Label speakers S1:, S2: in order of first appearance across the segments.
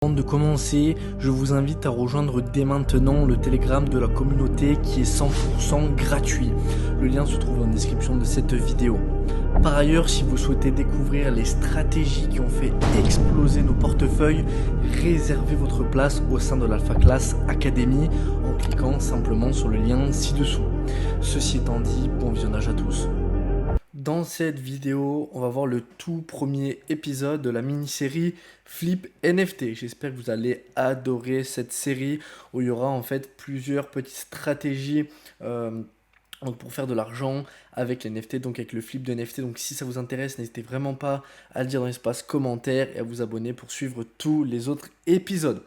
S1: Avant de commencer, je vous invite à rejoindre dès maintenant le Telegram de la communauté qui est 100% gratuit. Le lien se trouve dans la description de cette vidéo. Par ailleurs, si vous souhaitez découvrir les stratégies qui ont fait exploser nos portefeuilles, réservez votre place au sein de l'Alpha Class Academy en cliquant simplement sur le lien ci-dessous. Ceci étant dit, bon visionnage à tous. Dans cette vidéo, on va voir le tout premier épisode de la mini-série Flip NFT. J'espère que vous allez adorer cette série où il y aura en fait plusieurs petites stratégies donc pour faire de l'argent avec les NFT, donc avec le flip de NFT. Donc si ça vous intéresse, n'hésitez vraiment pas à le dire dans l'espace commentaire et à vous abonner pour suivre tous les autres épisodes.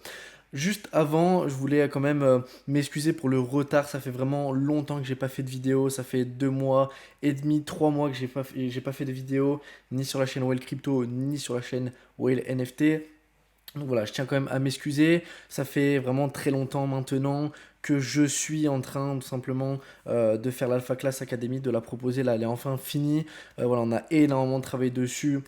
S1: Juste avant, je voulais quand même m'excuser pour le retard. Ça fait vraiment longtemps que j'ai pas fait de vidéo. Ça fait 2 mois et demi, 3 mois que j'ai pas fait de vidéo, ni sur la chaîne Whale Crypto, ni sur la chaîne Whale NFT. Donc voilà, je tiens quand même à m'excuser. Ça fait vraiment très longtemps maintenant que je suis en train tout simplement de faire l'Alpha Class Academy, de la proposer. Là, elle est enfin finie. Voilà, on a énormément travaillé dessus.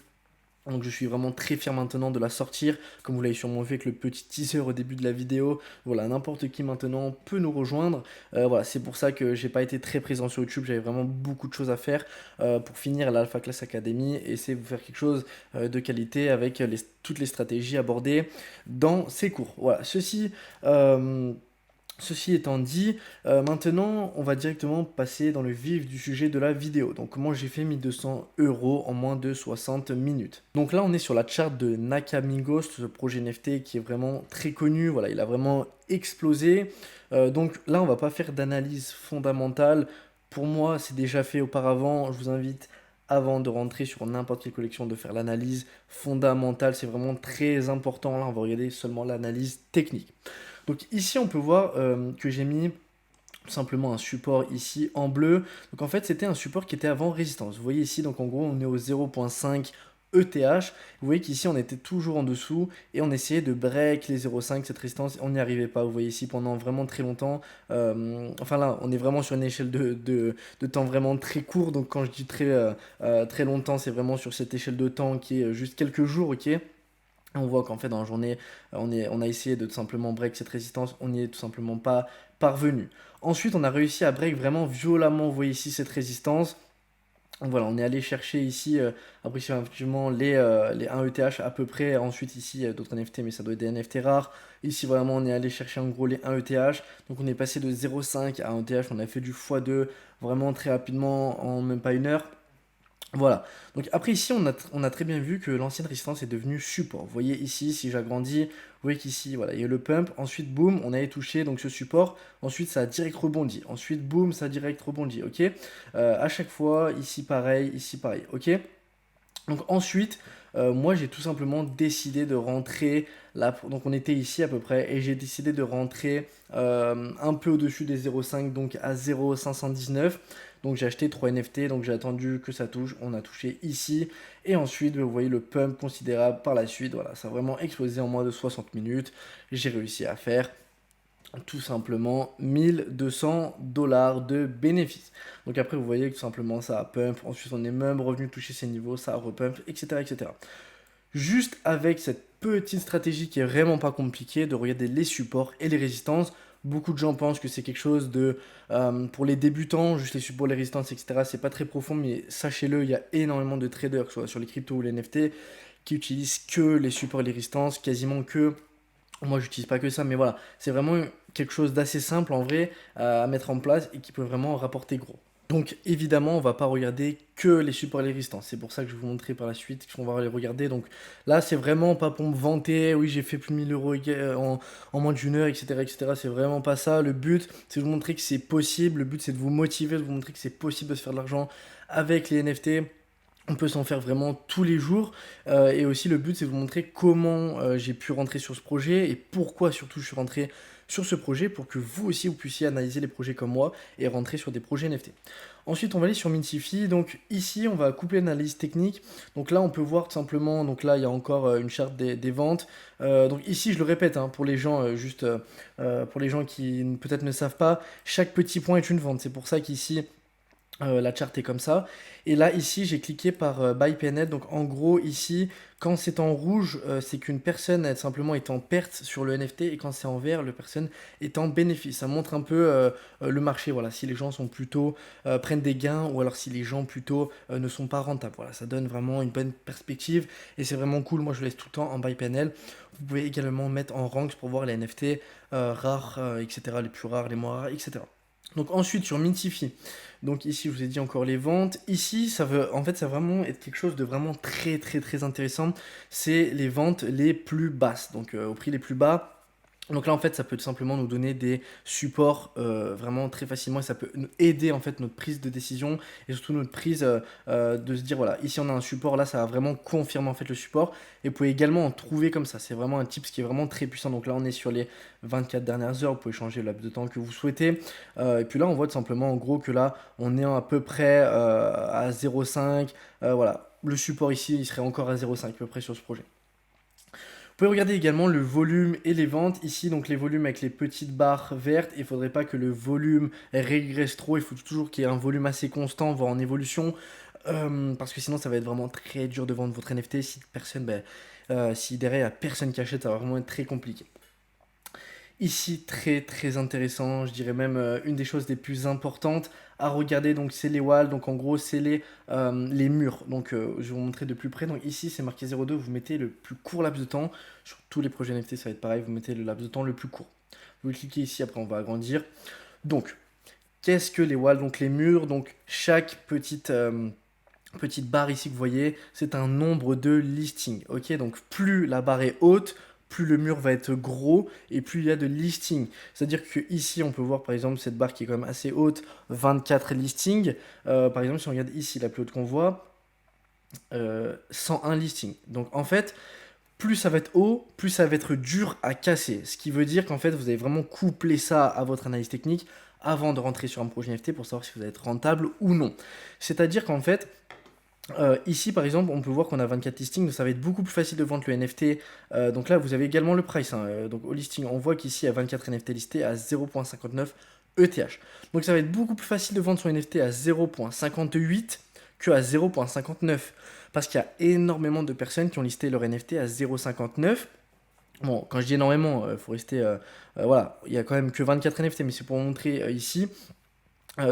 S1: Donc je suis vraiment très fier maintenant de la sortir, comme vous l'avez sûrement vu avec le petit teaser au début de la vidéo. Voilà, n'importe qui maintenant peut nous rejoindre. Voilà, c'est pour ça que j'ai pas été très présent sur YouTube, j'avais vraiment beaucoup de choses à faire pour finir l'Alpha Class Academy et essayer de vous faire quelque chose de qualité avec toutes les stratégies abordées dans ces cours. Voilà, Ceci étant dit, maintenant on va directement passer dans le vif du sujet de la vidéo. Donc comment j'ai fait 1200 € en moins de 60 minutes. Donc là on est sur la charte de Nakamigos, ce projet NFT qui est vraiment très connu, voilà, il a vraiment explosé. Donc là on va pas faire d'analyse fondamentale. Pour moi c'est déjà fait auparavant, je vous invite avant de rentrer sur n'importe quelle collection de faire l'analyse fondamentale, c'est vraiment très important. Là on va regarder seulement l'analyse technique. Donc ici, on peut voir que j'ai mis tout simplement un support ici en bleu. Donc en fait, c'était un support qui était avant résistance. Vous voyez ici, donc en gros, on est au 0.5 ETH. Vous voyez qu'ici, on était toujours en dessous et on essayait de break les 0.5, cette résistance. On n'y arrivait pas. Vous voyez ici, pendant vraiment très longtemps. Enfin là, on est vraiment sur une échelle de temps vraiment très court. Donc quand je dis très longtemps, c'est vraiment sur cette échelle de temps qui est juste quelques jours, ok ? On voit qu'en fait dans la journée, on a essayé de tout simplement break cette résistance, on n'y est tout simplement pas parvenu. Ensuite, on a réussi à break vraiment violemment, vous voyez ici cette résistance. Donc voilà, on est allé chercher ici approximativement les 1 ETH à peu près. Ensuite ici d'autres NFT, mais ça doit être des NFT rares. Ici vraiment on est allé chercher en gros les 1 ETH. Donc on est passé de 0,5 à 1 ETH, on a fait du x2 vraiment très rapidement en même pas une heure. Voilà, donc après ici on a très bien vu que l'ancienne résistance est devenue support. Vous voyez ici, si j'agrandis, vous voyez qu'ici, voilà, il y a le pump, ensuite boum, on avait touché donc ce support, ensuite ça a direct rebondi, ensuite boum, ça a direct rebondi, ok. À chaque fois, ici pareil, ok. Donc ensuite, moi j'ai tout simplement décidé de rentrer là, donc on était ici à peu près, et j'ai décidé de rentrer un peu au-dessus des 0,5, donc à 0,519. Donc j'ai acheté 3 NFT, donc j'ai attendu que ça touche, on a touché ici, et ensuite vous voyez le pump considérable par la suite, voilà, ça a vraiment explosé en moins de 60 minutes, j'ai réussi à faire tout simplement 1200 $ de bénéfices. Donc après, vous voyez que tout simplement ça a pump. Ensuite, on est même revenu toucher ces niveaux, ça a repump, etc., etc. Juste avec cette petite stratégie qui est vraiment pas compliquée de regarder les supports et les résistances. Beaucoup de gens pensent que c'est quelque chose de pour les débutants, juste les supports, les résistances, etc. C'est pas très profond, mais sachez-le, il y a énormément de traders, que ce soit sur les cryptos ou les NFT, qui utilisent que les supports et les résistances, quasiment que. Moi, j'utilise pas que ça, mais voilà, c'est vraiment quelque chose d'assez simple en vrai à mettre en place et qui peut vraiment rapporter gros. Donc évidemment, on va pas regarder que les supports et les résistances. C'est pour ça que je vais vous montrer par la suite qu'on va les regarder. Donc là, c'est vraiment pas pour me vanter. Oui, j'ai fait plus de 1000 € en moins d'une heure, etc., etc. C'est vraiment pas ça. Le but, c'est de vous montrer que c'est possible. Le but, c'est de vous motiver, de vous montrer que c'est possible de se faire de l'argent avec les NFT. On peut s'en faire vraiment tous les jours. Et aussi, le but, c'est de vous montrer comment j'ai pu rentrer sur ce projet et pourquoi surtout je suis rentré sur ce projet pour que vous aussi, vous puissiez analyser les projets comme moi et rentrer sur des projets NFT. Ensuite, on va aller sur Mintify. Donc ici, on va couper l'analyse technique. Donc là, on peut voir tout simplement, donc là, il y a encore une charte des ventes. Donc ici, je le répète, hein, pour les gens, pour les gens qui peut-être ne savent pas, chaque petit point est une vente. C'est pour ça qu'ici, La charte est comme ça. Et là, ici, j'ai cliqué par Buy PNL. Donc, en gros, ici, quand c'est en rouge, c'est qu'une personne elle, simplement est en perte sur le NFT. Et quand c'est en vert, la personne est en bénéfice. Ça montre un peu le marché. Voilà, si les gens sont plutôt prennent des gains ou alors si les gens plutôt ne sont pas rentables. Voilà, ça donne vraiment une bonne perspective. Et c'est vraiment cool. Moi, je laisse tout le temps en Buy PNL. Vous pouvez également mettre en ranks pour voir les NFT rares, etc. Les plus rares, les moins rares, etc. Donc ensuite sur Mintify, donc ici je vous ai dit encore les ventes. Ici ça veut en fait ça va vraiment être quelque chose de vraiment très intéressant. C'est les ventes les plus basses, donc au prix les plus bas. Donc là en fait ça peut tout simplement nous donner des supports vraiment très facilement et ça peut nous aider en fait notre prise de décision et surtout notre prise de se dire voilà ici on a un support, là ça va vraiment confirmer en fait le support et vous pouvez également en trouver comme ça, c'est vraiment un tip qui est vraiment très puissant. Donc là on est sur les 24 dernières heures, vous pouvez changer le laps de temps que vous souhaitez. Et puis là on voit tout simplement en gros que là on est à peu près à 0,5, voilà le support ici il serait encore à 0,5 à peu près sur ce projet. Vous pouvez regarder également le volume et les ventes. Ici, donc les volumes avec les petites barres vertes. Il ne faudrait pas que le volume régresse trop. Il faut toujours qu'il y ait un volume assez constant, voire en évolution. Parce que sinon, ça va être vraiment très dur de vendre votre NFT. Si personne, si derrière, il n'y a personne qui achète, ça va vraiment être très compliqué. Ici, très intéressant, je dirais même une des choses les plus importantes à regarder, donc c'est les walls, donc en gros c'est les murs, donc je vais vous montrer de plus près. Donc ici c'est marqué 0,2, vous mettez le plus court laps de temps, sur tous les projets NFT ça va être pareil, vous mettez le laps de temps le plus court. Vous cliquez ici, après on va agrandir. Donc, qu'est-ce que les walls? Donc les murs, donc chaque petite barre ici que vous voyez, c'est un nombre de listings. Ok, donc plus la barre est haute, plus le mur va être gros et plus il y a de listings. C'est-à-dire que ici, on peut voir par exemple cette barre qui est quand même assez haute, 24 listings. Par exemple, si on regarde ici la plus haute qu'on voit, 101 listings. Donc en fait, plus ça va être haut, plus ça va être dur à casser. Ce qui veut dire qu'en fait, vous avez vraiment couplé ça à votre analyse technique avant de rentrer sur un projet NFT pour savoir si vous allez être rentable ou non. C'est-à-dire qu'en fait, ici, par exemple, on peut voir qu'on a 24 listings, donc ça va être beaucoup plus facile de vendre le NFT. Donc là, vous avez également le price. Hein. Donc au listing, on voit qu'ici, il y a 24 NFT listés à 0,59 ETH. Donc ça va être beaucoup plus facile de vendre son NFT à 0,58 que à 0,59. Parce qu'il y a énormément de personnes qui ont listé leur NFT à 0,59. Bon, quand je dis énormément, il faut rester... voilà, il y a quand même que 24 NFT, mais c'est pour vous montrer ici.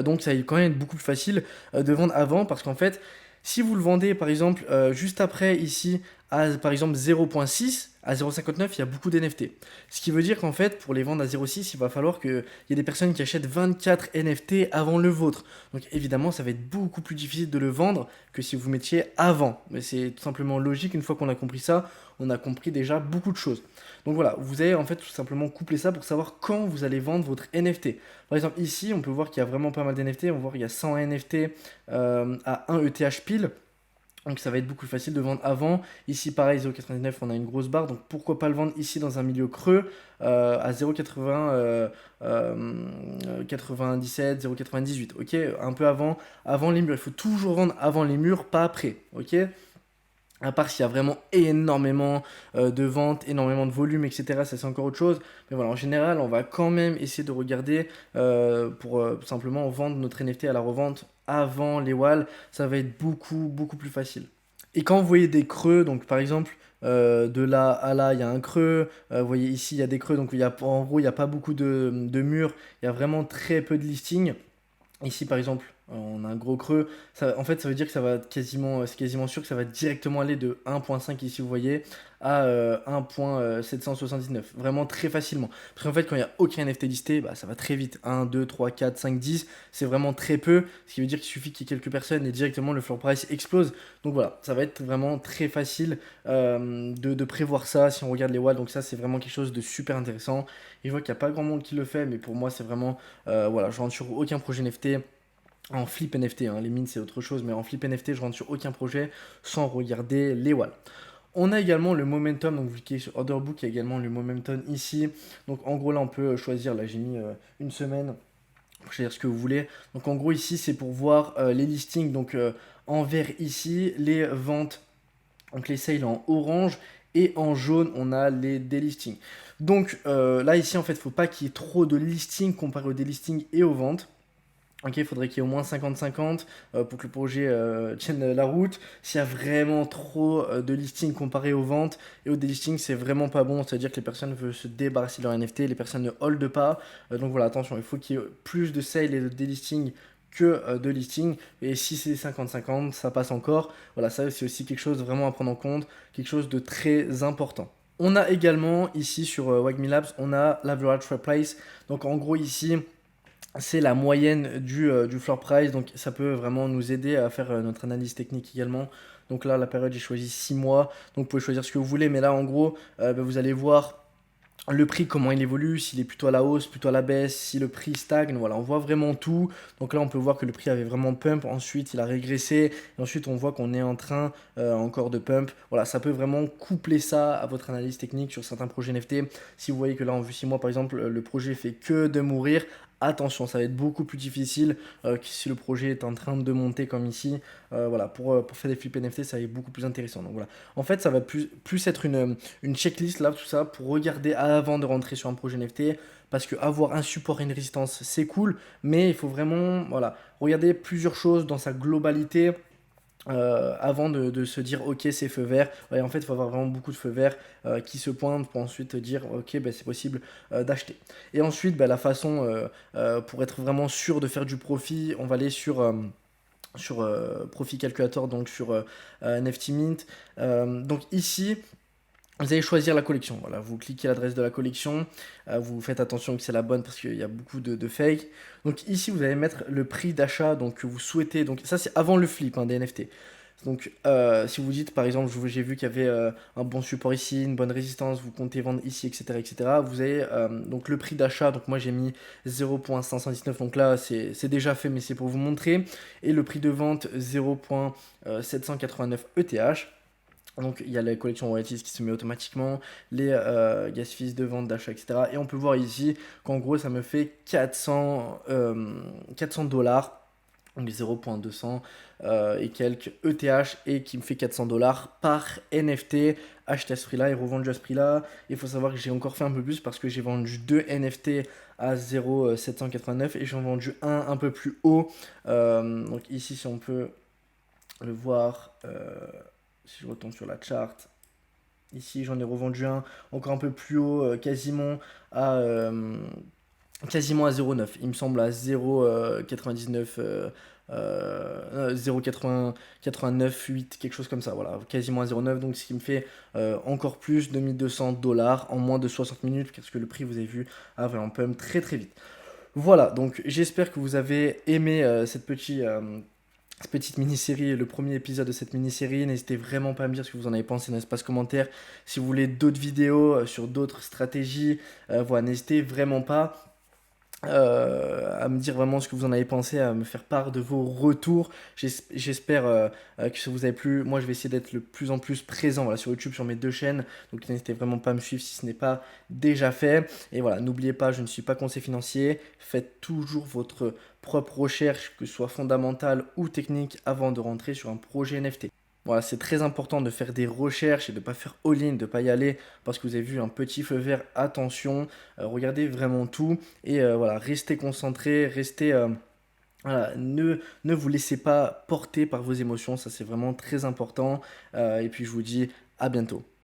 S1: Donc ça va quand même être beaucoup plus facile de vendre avant parce qu'en fait, si vous le vendez par exemple juste après ici à par exemple 0.6 à 0.59, il y a beaucoup d'NFT. Ce qui veut dire qu'en fait, pour les vendre à 0.6, il va falloir qu'il y ait des personnes qui achètent 24 NFT avant le vôtre. Donc évidemment, ça va être beaucoup plus difficile de le vendre que si vous mettiez avant. Mais c'est tout simplement logique, une fois qu'on a compris ça, on a compris déjà beaucoup de choses. Donc voilà, vous allez en fait tout simplement coupler ça pour savoir quand vous allez vendre votre NFT. Par exemple, ici, on peut voir qu'il y a vraiment pas mal d'NFT. On voit qu'il y a 100 NFT à 1 ETH pile. Donc ça va être beaucoup plus facile de vendre avant. Ici, pareil, 0,99, on a une grosse barre. Donc pourquoi pas le vendre ici dans un milieu creux à 0,80, 97, 0,98. Ok, un peu avant les murs. Il faut toujours vendre avant les murs, pas après. Ok. À part s'il y a vraiment énormément de ventes, énormément de volume, etc. Ça, c'est encore autre chose. Mais voilà, en général, on va quand même essayer de regarder pour simplement vendre notre NFT à la revente avant les walls. Ça va être beaucoup plus facile. Et quand vous voyez des creux, donc par exemple, de là à là, il y a un creux. Vous voyez ici, il y a des creux. Donc en gros, il n'y a pas beaucoup de murs. Il y a vraiment très peu de listings. Ici, par exemple, on a un gros creux. Ça, en fait, ça veut dire que ça va quasiment, c'est quasiment sûr que ça va directement aller de 1.5 ici, vous voyez, à 1.779. Vraiment très facilement. Parce qu'en fait, quand il n'y a aucun NFT listé, bah, ça va très vite. 1, 2, 3, 4, 5, 10. C'est vraiment très peu. Ce qui veut dire qu'il suffit qu'il y ait quelques personnes et directement le floor price explose. Donc voilà, ça va être vraiment très facile de prévoir ça si on regarde les walls. Donc ça, c'est vraiment quelque chose de super intéressant. Et je vois qu'il n'y a pas grand monde qui le fait, mais pour moi, c'est vraiment voilà, je rentre sur aucun projet NFT. En flip NFT, hein, les mines c'est autre chose, mais en flip NFT, je rentre sur aucun projet sans regarder les walls. On a également le momentum, donc vous cliquez sur Order Book, il y a également le momentum ici. Donc en gros là on peut choisir, là j'ai mis une semaine pour choisir ce que vous voulez. Donc en gros ici c'est pour voir les listings, donc en vert ici, les ventes, donc les sales en orange, et en jaune on a les délistings. Donc là ici en fait il ne faut pas qu'il y ait trop de listings comparé aux délistings et aux ventes. Ok, il faudrait qu'il y ait au moins 50-50 pour que le projet tienne la route. S'il y a vraiment trop de listings comparé aux ventes et au délisting, c'est vraiment pas bon. C'est-à-dire que les personnes veulent se débarrasser de leur NFT, les personnes ne holdent pas. Donc voilà, attention, il faut qu'il y ait plus de sales et de délisting que de listing. Et si c'est 50-50, ça passe encore. Voilà, ça c'est aussi quelque chose vraiment à prendre en compte, quelque chose de très important. On a également ici sur Wagmi Labs, on a l'average fair price. Donc en gros ici, c'est la moyenne du floor price, donc ça peut vraiment nous aider à faire notre analyse technique également. Donc là, la période, j'ai choisi 6 mois, donc vous pouvez choisir ce que vous voulez, mais là, en gros, vous allez voir le prix, comment il évolue, s'il est plutôt à la hausse, plutôt à la baisse, si le prix stagne, voilà, on voit vraiment tout. Donc là, on peut voir que le prix avait vraiment pump, ensuite il a régressé, et ensuite on voit qu'on est en train encore de pump. Voilà, ça peut vraiment coupler ça à votre analyse technique sur certains projets NFT. Si vous voyez que là, en vue 6 mois, par exemple, le projet fait que de mourir, attention, ça va être beaucoup plus difficile que si le projet est en train de monter comme ici. Voilà, pour faire des flips NFT, ça va être beaucoup plus intéressant. Donc voilà, en fait, ça va plus être une checklist là, tout ça, pour regarder avant de rentrer sur un projet NFT. Parce que avoir un support et une résistance, c'est cool, mais il faut vraiment voilà, regarder plusieurs choses dans sa globalité avant de se dire ok c'est feu vert. Ouais, en fait il faut avoir vraiment beaucoup de feux verts qui se pointent pour ensuite dire ok ben, c'est possible d'acheter. Et ensuite ben, la façon pour être vraiment sûr de faire du profit, on va aller sur Profit Calculator, donc sur NFT Mint. Donc ici, vous allez choisir la collection. Voilà, vous cliquez l'adresse de la collection, vous faites attention que c'est la bonne parce qu'il y a beaucoup de fake. Donc ici, vous allez mettre le prix d'achat donc, que vous souhaitez. Donc ça, c'est avant le flip des NFT. Donc si vous dites par exemple, j'ai vu qu'il y avait un bon support ici, une bonne résistance, vous comptez vendre ici, etc. etc. Vous avez donc le prix d'achat. Donc moi j'ai mis 0.519. Donc là c'est déjà fait, mais c'est pour vous montrer. Et le prix de vente 0.789 ETH. Donc il y a la collection royalties qui se met automatiquement, les gas fees de vente, d'achat, etc. Et on peut voir ici qu'en gros ça me fait 400 dollars, donc 0.200 et quelques ETH et qui me fait 400 dollars par NFT acheté à ce prix-là et revendu à ce prix-là. Il faut savoir que j'ai encore fait un peu plus parce que j'ai vendu 2 NFT à 0,789 et j'en ai vendu un peu plus haut. Donc ici si on peut le voir, si je retourne sur la chart, ici j'en ai revendu un encore un peu plus haut, à, euh, quasiment à 0,9. Il me semble à 0,99, 0,89,8, quelque chose comme ça. Voilà, quasiment à 0,9. Donc ce qui me fait encore plus de 1200 dollars en moins de 60 minutes parce que le prix, vous avez vu, a vraiment pump très très vite. Voilà, donc j'espère que vous avez aimé cette petite mini-série, le premier épisode de cette mini-série. N'hésitez vraiment pas à me dire ce que vous en avez pensé dans l'espace commentaire. Si vous voulez d'autres vidéos sur d'autres stratégies, voilà, n'hésitez vraiment pas à me dire vraiment ce que vous en avez pensé, à me faire part de vos retours. J'espère que ça vous a plu. Moi, je vais essayer d'être le plus en plus présent voilà, sur YouTube, sur mes deux chaînes. Donc, n'hésitez vraiment pas à me suivre si ce n'est pas déjà fait. Et voilà, n'oubliez pas, je ne suis pas conseiller financier. Faites toujours votre propre recherche, que ce soit fondamentale ou technique, avant de rentrer sur un projet NFT. Voilà, c'est très important de faire des recherches et de ne pas faire all-in, de ne pas y aller parce que vous avez vu un petit feu vert, attention, regardez vraiment tout et voilà, restez concentré, restez, voilà, ne vous laissez pas porter par vos émotions, ça c'est vraiment très important et puis je vous dis à bientôt.